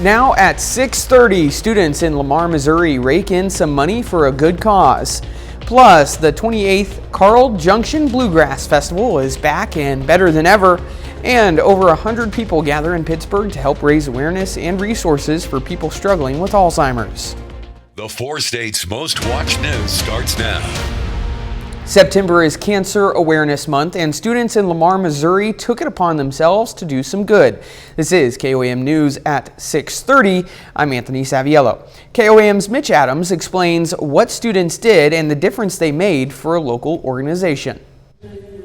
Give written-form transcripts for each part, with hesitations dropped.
Now at 6:30, students in Lamar, Missouri rake in some money for a good cause. Plus, the 28th Carl Junction Bluegrass Festival is back and better than ever, and over 100 people gather in Pittsburgh to help raise awareness and resources for people struggling with Alzheimer's. The 4 states' most watched news starts now. September is Cancer Awareness Month, and students in Lamar, Missouri took it upon themselves to do some good. This is KOAM News at 6:30. I'm Anthony Saviello. KOAM's Mitch Adams explains what students did and the difference they made for a local organization.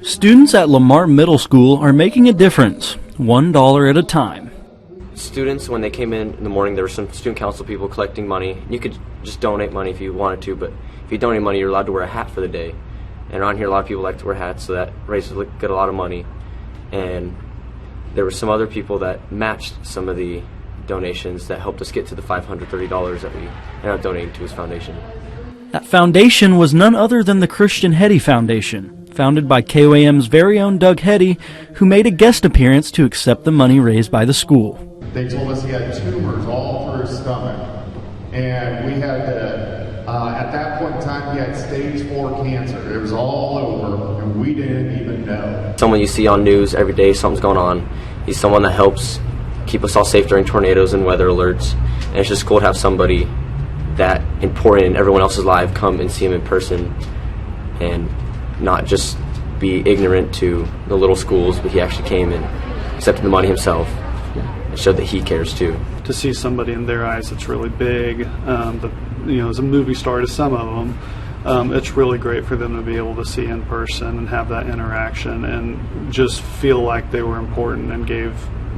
Students at Lamar Middle School are making a difference, $1 at a time. Students, when they came in the morning, there were some student council people collecting money. You could just donate money if you wanted to, but if you donate money, you're allowed to wear a hat for the day. And around here, a lot of people like to wear hats, so that raises a lot of money. And there were some other people that matched some of the donations that helped us get to the $530 that we ended up donating to his foundation. That foundation was none other than the Christian Heddy Foundation, founded by KOAM's very own Doug Heddy, who made a guest appearance to accept the money raised by the school. They told us he had tumors all through his stomach, and we had to, at that point in time, he had stage 4 cancer. It was all over, and we didn't even know. Someone you see on news every day, something's going on. He's someone that helps keep us all safe during tornadoes and weather alerts, and it's just cool to have somebody that important in everyone else's life come and see him in person and not just be ignorant to the little schools, but he actually came and accepted the money himself. It showed that he cares too. To see somebody in their eyes that's really big, as a movie star to some of them, it's really great for them to be able to see in person and have that interaction and just feel like they were important and gave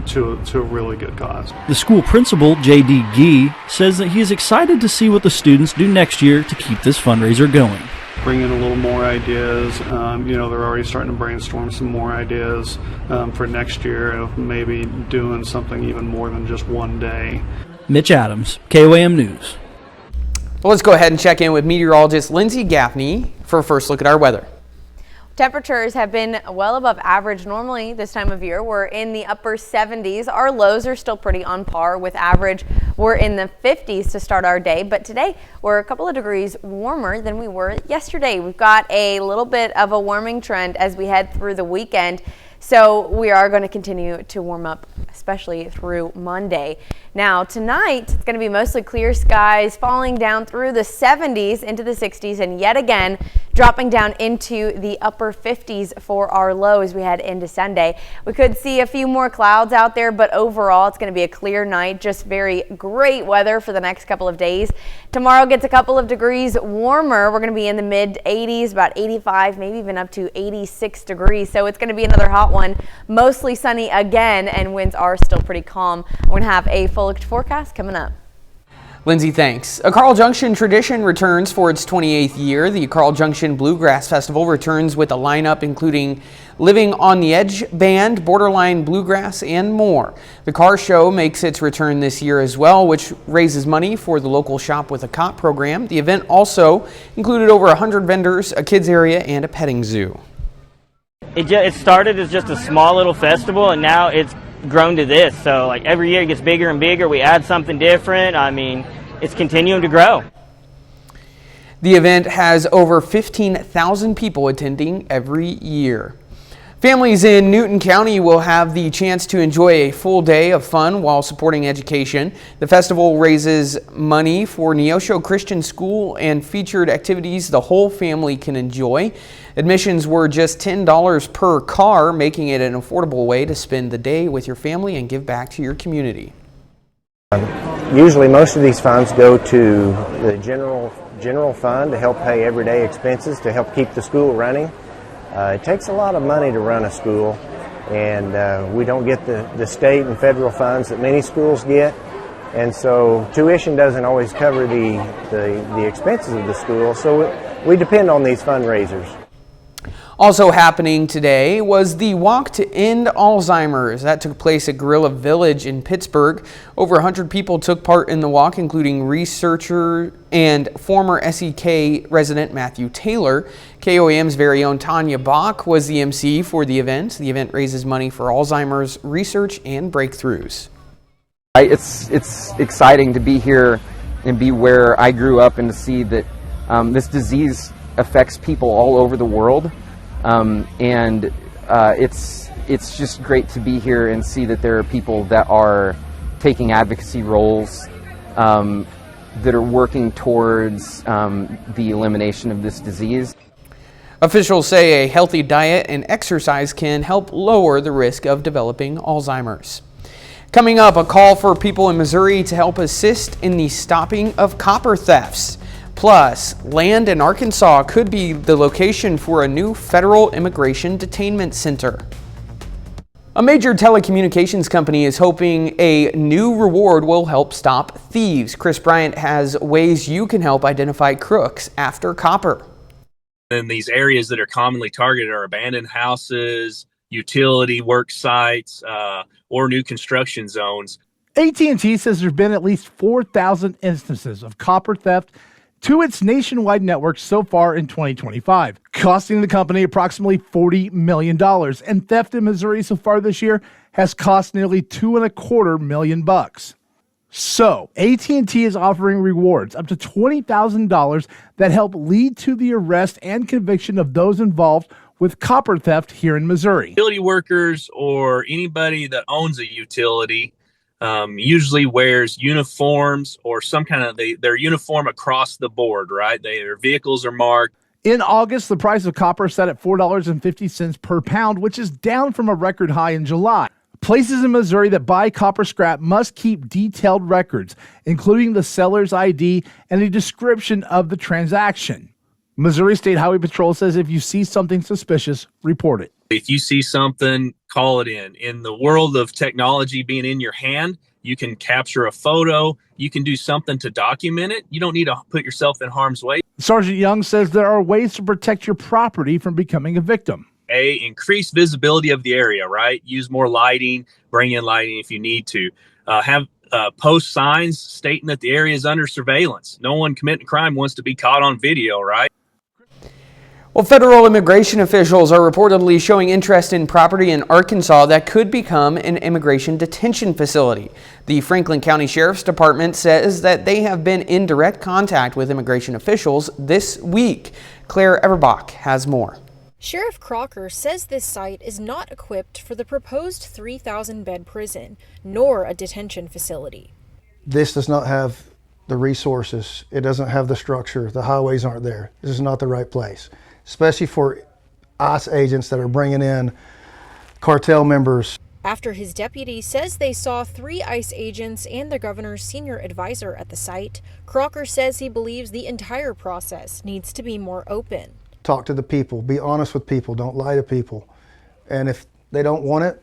to a really good cause. The school principal, J.D. Gee, says that he is excited to see what the students do next year to keep this fundraiser going. Bring in a little more ideas. They're already starting to brainstorm some more ideas for next year of maybe doing something even more than just one day. Mitch Adams, KOAM News. Well, let's go ahead and check in with meteorologist Lindsay Gaffney for a first look at our weather. Temperatures have been well above average. Normally this time of year we're in the upper 70s. Our lows are still pretty on par with average. We're in the 50s to start our day, but today we're a couple of degrees warmer than we were yesterday. We've got a little bit of a warming trend as we head through the weekend, so we are going to continue to warm up, especially through Monday. Now tonight it's going to be mostly clear skies, falling down through the 70s into the 60s, and yet again dropping down into the upper 50s for our low as we head into Sunday. We could see a few more clouds out there, but overall it's going to be a clear night. Just very great weather for the next couple of days. Tomorrow gets a couple of degrees warmer. We're going to be in the mid 80s, about 85, maybe even up to 86 degrees. So it's going to be another hot one. Mostly sunny again, and winds are still pretty calm. We're going to have a full forecast coming up. Lindsay, thanks. A Carl Junction tradition returns for its 28th year. The Carl Junction Bluegrass Festival returns with a lineup including Living on the Edge Band, Borderline Bluegrass, and more. The car show makes its return this year as well, which raises money for the local Shop with a Cop program. The event also included over 100 vendors, a kids area, and a petting zoo. It started as just a small little festival, and now it's grown to this. So like every year it gets bigger and bigger. We add something different. I mean, it's continuing to grow. The event has over 15,000 people attending every year. Families in Newton County will have the chance to enjoy a full day of fun while supporting education. The festival raises money for Neosho Christian School and featured activities the whole family can enjoy. Admissions were just $10 per car, making it an affordable way to spend the day with your family and give back to your community. Usually most of these funds go to the general fund to help pay everyday expenses to help keep the school running. It takes a lot of money to run a school, and we don't get the state and federal funds that many schools get, and so tuition doesn't always cover the expenses of the school, so we depend on these fundraisers. Also happening today was the Walk to End Alzheimer's. That took place at Guerrilla Village in Pittsburgh. Over 100 people took part in the walk, including researcher and former SEK resident Matthew Taylor. KOAM's very own Tanya Bach was the MC for the event. The event raises money for Alzheimer's research and breakthroughs. It's exciting to be here and be where I grew up and to see that this disease affects people all over the world, and it's just great to be here and see that there are people that are taking advocacy roles, that are working towards the elimination of this disease. Officials say a healthy diet and exercise can help lower the risk of developing Alzheimer's. Coming up, a call for people in Missouri to help assist in the stopping of copper thefts. Plus, land in Arkansas could be the location for a new federal immigration detainment center. A major telecommunications company is hoping a new reward will help stop thieves. Chris Bryant has ways you can help identify crooks after copper. And these areas that are commonly targeted are abandoned houses, utility work sites, or new construction zones. AT&T says there have been at least 4,000 instances of copper theft to its nationwide network so far in 2025, costing the company approximately $40 million. And theft in Missouri so far this year has cost nearly $2.25 million. So AT&T is offering rewards up to $20,000 that help lead to the arrest and conviction of those involved with copper theft here in Missouri. Utility workers or anybody that owns a utility usually wears uniforms or some kind of, they're uniform across the board, right? Their vehicles are marked. In August, the price of copper set at $4.50 per pound, which is down from a record high in July. Places in Missouri that buy copper scrap must keep detailed records, including the seller's ID and a description of the transaction. Missouri State Highway Patrol says if you see something suspicious, report it. If you see something, call it in. In the world of technology being in your hand, you can capture a photo. You can do something to document it. You don't need to put yourself in harm's way. Sergeant Young says there are ways to protect your property from becoming a victim. Increase visibility of the area, right? Use more lighting, bring in lighting if you need to. Have post signs stating that the area is under surveillance. No one committing a crime wants to be caught on video, right? Well, federal immigration officials are reportedly showing interest in property in Arkansas that could become an immigration detention facility. The Franklin County Sheriff's Department says that they have been in direct contact with immigration officials this week. Claire Everbach has more. Sheriff Crocker says this site is not equipped for the proposed 3,000-bed prison, nor a detention facility. This does not have the resources. It doesn't have the structure. The highways aren't there. This is not the right place, especially for ICE agents that are bringing in cartel members. After his deputy says they saw 3 ICE agents and the governor's senior advisor at the site, Crocker says he believes the entire process needs to be more open. Talk to the people. Be honest with people. Don't lie to people. And if they don't want it,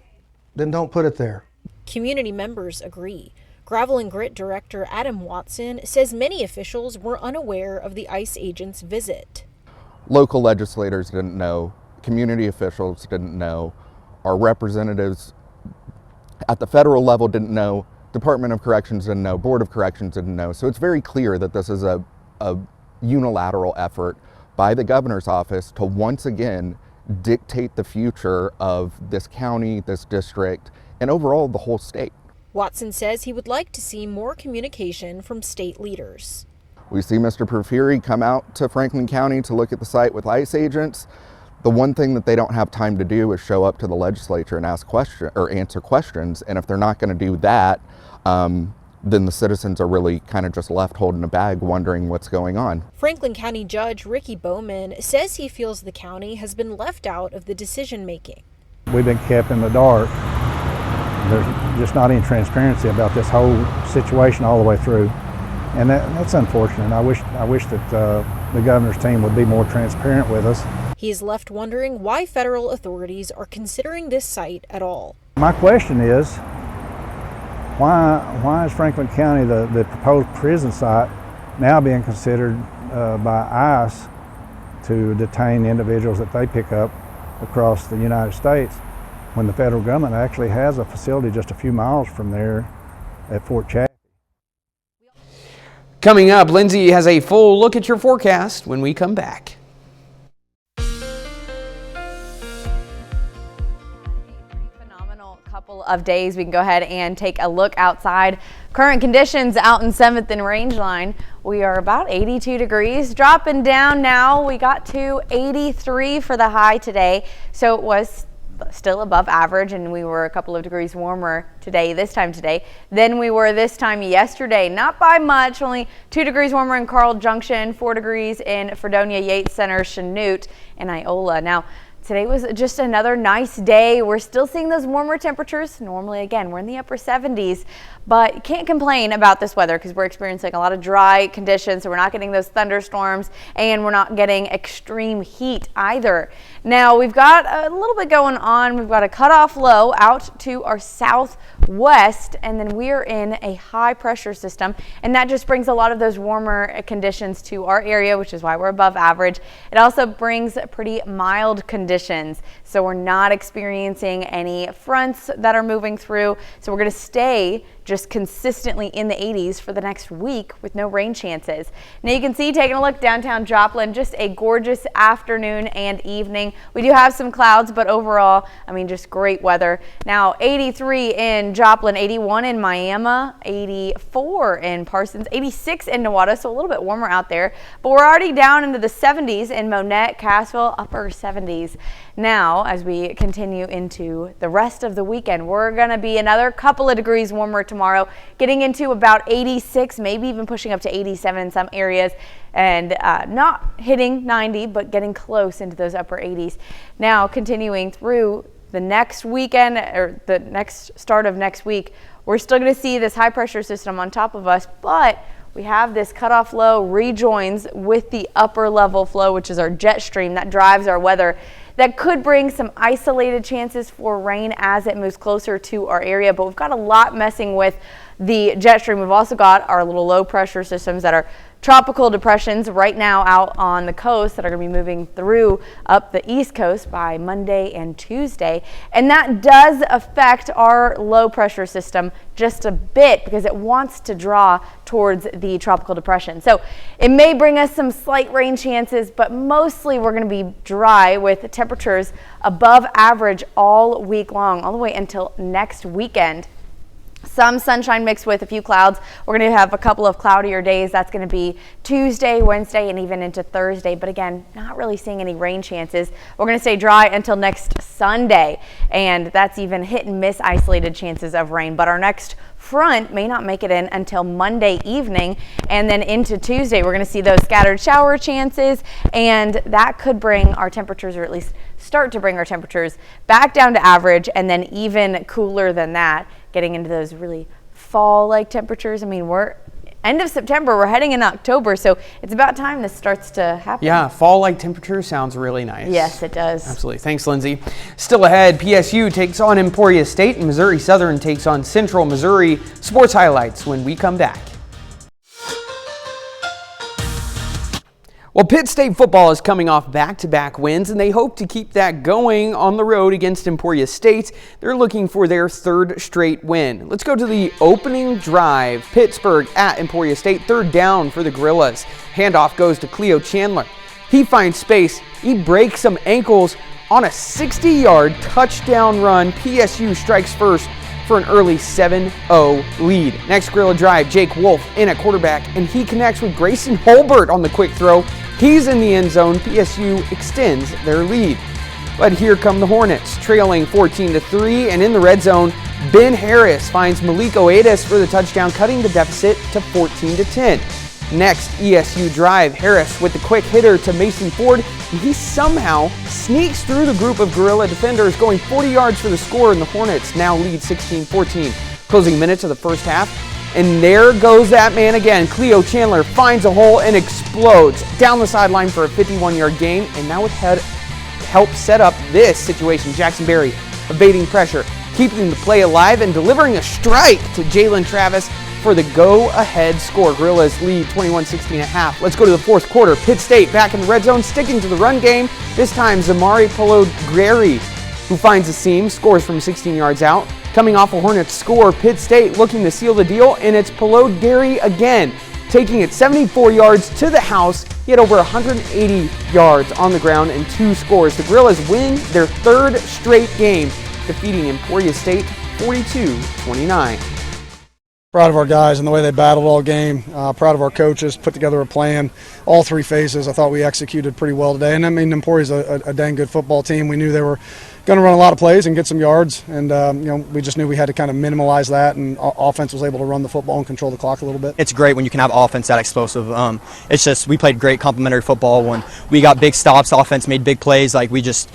then don't put it there. Community members agree. Gravel and Grit Director Adam Watson says many officials were unaware of the ICE agents' visit. Local legislators didn't know, community officials didn't know, our representatives at the federal level didn't know, Department of Corrections didn't know, Board of Corrections didn't know. So it's very clear that this is a unilateral effort by the governor's office to once again dictate the future of this county, this district, and overall the whole state. Watson says he would like to see more communication from state leaders. We see Mr. Porfiry come out to Franklin County to look at the site with ICE agents. The one thing that they don't have time to do is show up to the legislature and ask questions or answer questions. And if they're not going to do that, then the citizens are really kind of just left holding a bag wondering what's going on. Franklin County Judge Ricky Bowman says he feels the county has been left out of the decision making. We've been kept in the dark. There's just not any transparency about this whole situation all the way through. And that's unfortunate. I wish that the governor's team would be more transparent with us. He is left wondering why federal authorities are considering this site at all. My question is, why is Franklin County, the proposed prison site, now being considered by ICE to detain individuals that they pick up across the United States, when the federal government actually has a facility just a few miles from there at Fort Chaffee? Coming up, Lindsay has a full look at your forecast when we come back. of days. We can go ahead and take a look outside. Current conditions out in 7th and Rangeline. We are about 82 degrees, dropping down now. We got to 83 for the high today, so it was still above average, and we were a couple of degrees warmer this time today than we were this time yesterday. Not by much, only 2 degrees warmer in Carl Junction, 4 degrees in Fredonia, Yates Center, Chanute, and Iola. Now, today was just another nice day. We're still seeing those warmer temperatures. Normally, again, we're in the upper 70s, but can't complain about this weather because we're experiencing a lot of dry conditions, so we're not getting those thunderstorms, and we're not getting extreme heat either. Now, we've got a little bit going on. We've got a cutoff low out to our southwest, and then we're in a high pressure system, and that just brings a lot of those warmer conditions to our area, which is why we're above average. It also brings pretty mild conditions, so we're not experiencing any fronts that are moving through, so we're going to stay just consistently in the 80s for the next week with no rain chances. Now you can see, taking a look downtown Joplin, just a gorgeous afternoon and evening. We do have some clouds, but overall, I mean, just great weather. Now 83 in Joplin, 81 in Miami, 84 in Parsons, 86 in Newada, so a little bit warmer out there, but we're already down into the 70s in Monette, Cassville, upper 70s. Now, as we continue into the rest of the weekend, we're going to be another couple of degrees warmer tomorrow, getting into about 86, maybe even pushing up to 87 in some areas, and not hitting 90, but getting close into those upper 80s. Now, continuing through the next weekend, or the next start of next week, we're still going to see this high pressure system on top of us, but we have this cutoff low rejoins with the upper level flow, which is our jet stream that drives our weather. That could bring some isolated chances for rain as it moves closer to our area, but we've got a lot messing with the jet stream. We've also got our little low pressure systems that are tropical depressions right now out on the coast that are going to be moving through up the East Coast by Monday and Tuesday. And that does affect our low pressure system just a bit because it wants to draw towards the tropical depression. So it may bring us some slight rain chances, but mostly we're going to be dry with temperatures above average all week long, all the way until next weekend. Some sunshine mixed with a few clouds. We're going to have a couple of cloudier days. That's going to be Tuesday, Wednesday, and even into Thursday. But again, not really seeing any rain chances. We're going to stay dry until next Sunday, and that's even hit and miss isolated chances of rain. But our next front may not make it in until Monday evening, and then into Tuesday we're going to see those scattered shower chances, and that could bring our temperatures, or at least start to bring our temperatures back down to average, and then even cooler than that, getting into those really fall-like temperatures. I mean, we're end of September, we're heading in October, so it's about time this starts to happen. Yeah, fall-like temperature sounds really nice. Yes, it does. Absolutely. Thanks, Lindsay. Still ahead, PSU takes on Emporia State, and Missouri Southern takes on Central Missouri. Sports highlights when we come back. Well, Pitt State football is coming off back-to-back wins, and they hope to keep that going on the road against Emporia State. They're looking for their third straight win. Let's go to the opening drive. Pittsburgh at Emporia State, third down for the Gorillas. Handoff goes to Cleo Chandler. He finds space. He breaks some ankles on a 60-yard touchdown run. PSU strikes first for an early 7-0 lead. Next Gorilla drive, Jake Wolf in at quarterback, and he connects with Grayson Holbert on the quick throw. He's in the end zone. PSU extends their lead. But here come the Hornets, trailing 14-3, and in the red zone, Ben Harris finds Malik Oedis for the touchdown, cutting the deficit to 14-10. Next ESU drive, Harris with the quick hitter to Mason Ford, and he somehow sneaks through the group of Gorilla defenders, going 40 yards for the score, and the Hornets now lead 16-14. Closing minutes of the first half, and there goes that man again. Cleo Chandler finds a hole and explodes down the sideline for a 51-yard gain, and that would help set up this situation. Jackson Berry evading pressure, keeping the play alive, and delivering a strike to Jalen Travis for the go-ahead score. Gorillas lead 21-16 at half. Let's go to the fourth quarter. Pitt State back in the red zone, sticking to the run game. This time, Zamari Pologreri, who finds a seam, scores from 16 yards out. Coming off a Hornets score, Pitt State looking to seal the deal, and it's Pologreri again, taking it 74 yards to the house. He had over 180 yards on the ground and 2 scores. The Gorillas win their third straight game, defeating Emporia State 42-29. Proud of our guys and the way they battled all game. Proud of our coaches, put together a plan, all three phases. I thought we executed pretty well today. And I mean, Empori's a dang good football team. We knew they were going to run a lot of plays and get some yards. And, we just knew we had to kind of minimize that. And offense was able to run the football and control the clock a little bit. It's great when you can have offense that explosive. It's just we played great complementary football. When we got big stops, offense made big plays. Like we just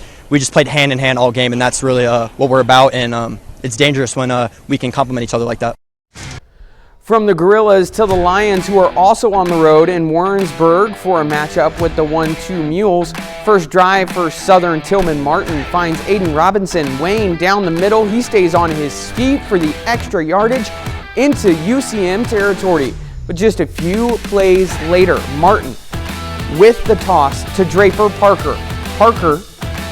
played hand in hand all game. And that's really what we're about. And it's dangerous when we can complement each other like that. From the Gorillas to the Lions, who are also on the road in Warrensburg for a matchup with the 1-2 Mules. First drive for Southern. Tillman Martin finds Aiden Robinson weighing down the middle. He stays on his feet for the extra yardage into UCM territory. But just a few plays later, Martin with the toss to Draper Parker. Parker,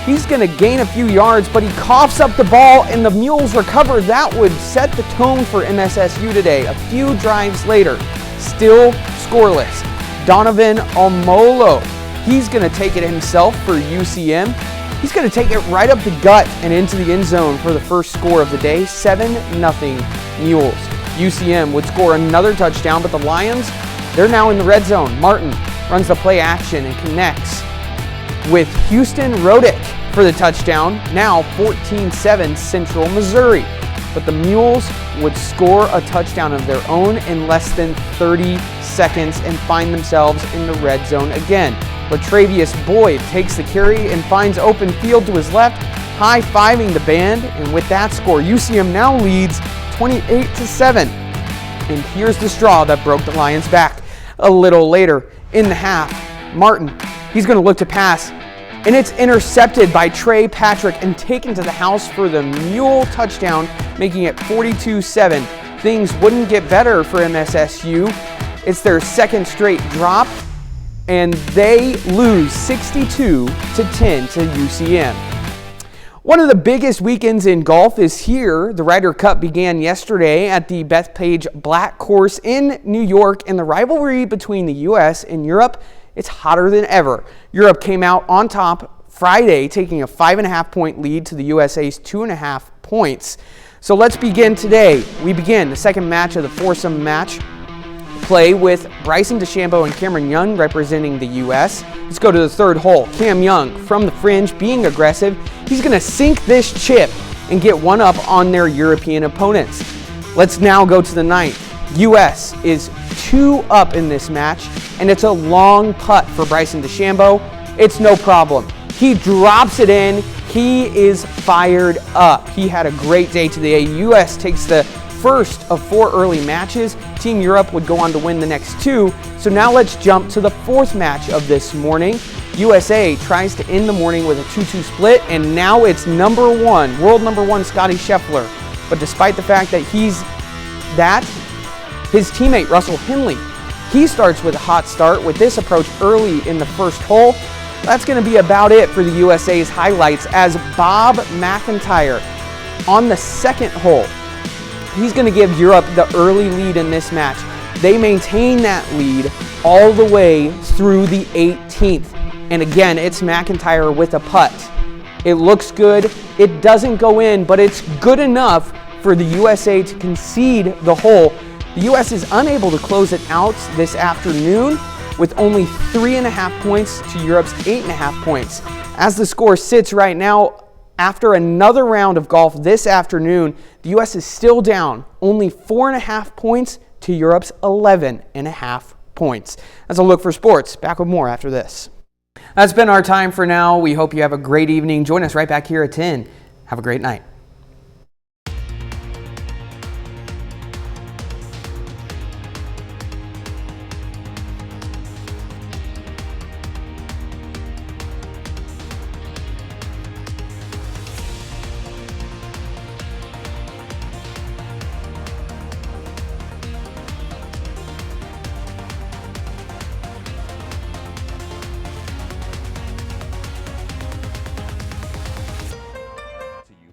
he's going to gain a few yards, but he coughs up the ball and the Mules recover. That would set the tone for MSSU today. A few drives later, still scoreless. Donovan Almolo, he's going to take it himself for UCM. He's going to take it right up the gut and into the end zone for the first score of the day, 7-0 Mules. UCM would score another touchdown, but the Lions, they're now in the red zone. Martin runs the play action and connects with Houston Rodick for the touchdown, now 14-7 Central Missouri. But the Mules would score a touchdown of their own in less than 30 seconds and find themselves in the red zone again. Latravius Boyd takes the carry and finds open field to his left, high-fiving the band, and with that score, UCM now leads 28-7. And here's the straw that broke the Lions' back. A little later in the half, Martin, he's going to look to pass, and it's intercepted by Trey Patrick and taken to the house for the Mule touchdown, making it 42-7. Things wouldn't get better for MSSU. It's their second straight drop, and they lose 62-10 to UCM. One of the biggest weekends in golf is here. The Ryder Cup began yesterday at the Bethpage Black Course in New York, and the rivalry between the U.S. and Europe, it's hotter than ever. Europe came out on top Friday, taking a 5.5-point lead to the USA's 2.5 points. So let's begin today. We begin the second match of the foursome match play with Bryson DeChambeau and Cameron Young representing the U.S. Let's go to the third hole. Cam Young from the fringe being aggressive. He's going to sink this chip and get one up on their European opponents. Let's now go to the ninth. U.S. is 2 up in this match, and it's a long putt for Bryson DeChambeau. It's no problem. He drops it in. He is fired up. He had a great day today. U.S. takes the first of 4 early matches. Team Europe would go on to win the next 2. So now let's jump to the fourth match of this morning. USA tries to end the morning with a 2-2 split, and now it's world number one, Scotty Scheffler. But despite the fact that his teammate Russell Henley, he starts with a hot start with this approach early in the first hole. That's going to be about it for the USA's highlights as Bob McIntyre on the second hole. He's going to give Europe the early lead in this match. They maintain that lead all the way through the 18th. And again, it's McIntyre with a putt. It looks good. It doesn't go in, but it's good enough for the USA to concede the hole. The U.S. is unable to close it out this afternoon with only 3.5 points to Europe's 8.5 points. As the score sits right now, after another round of golf this afternoon, the U.S. is still down only 4.5 points to Europe's 11.5 points. That's a look for sports. Back with more after this. That's been our time for now. We hope you have a great evening. Join us right back here at 10. Have a great night.